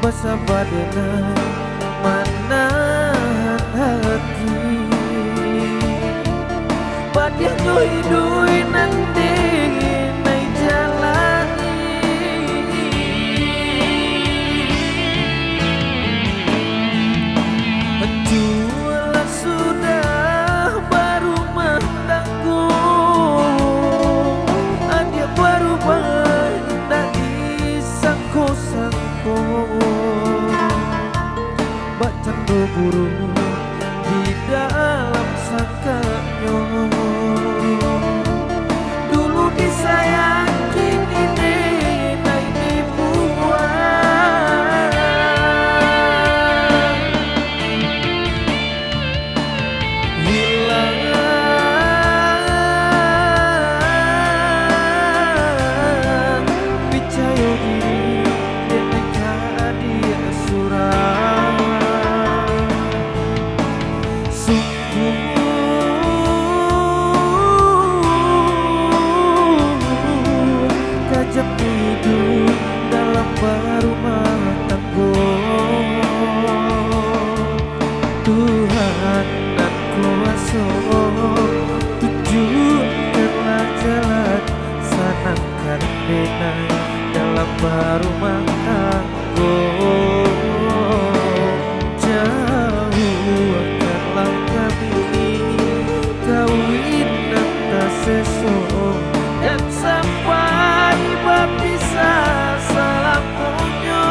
Sabar dengan menahan hati Badiah doi nanti naik jalani Jualah sudah baru tanggung Adia baru banyak disangko-sangko Cando burung di dalam sangkanya Dulu disayang kini naik dibuang Hilang percaya diri dan nekat dia surah Kajak hidup dalam berumah tangga Tuhan dan kuasa tunjukkanlah jalan Sanangkan benai dalam berumah tangga Jauhkanlah kami kawin dan tak sesok Dan sampai berpisah selamanya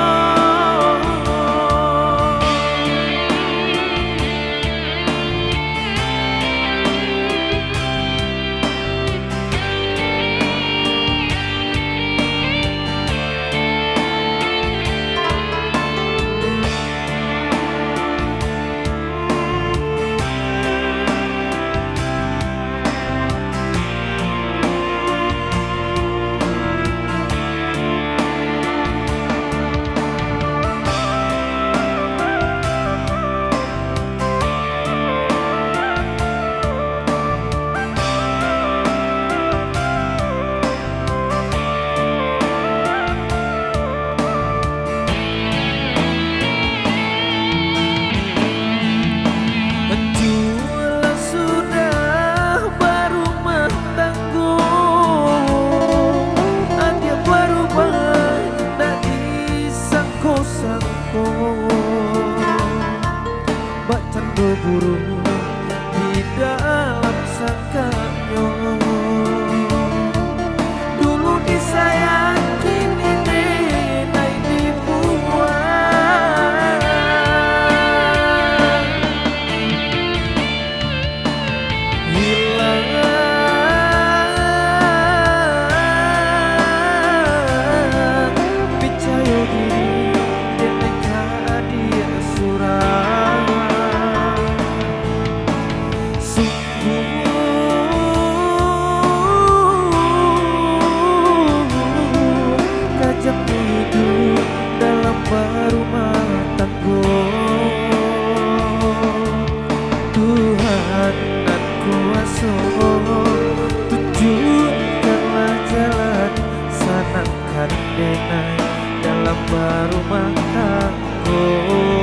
Cando burung di dalam sangkanya Dulu disayang kini naik dibuang Hilang percaya diri dan nekat dia surah Kajak hidup dalam berumah tangga Tuhan dan kuasa tunjukkanlah jalan Sanangkan benai dalam berumah tangga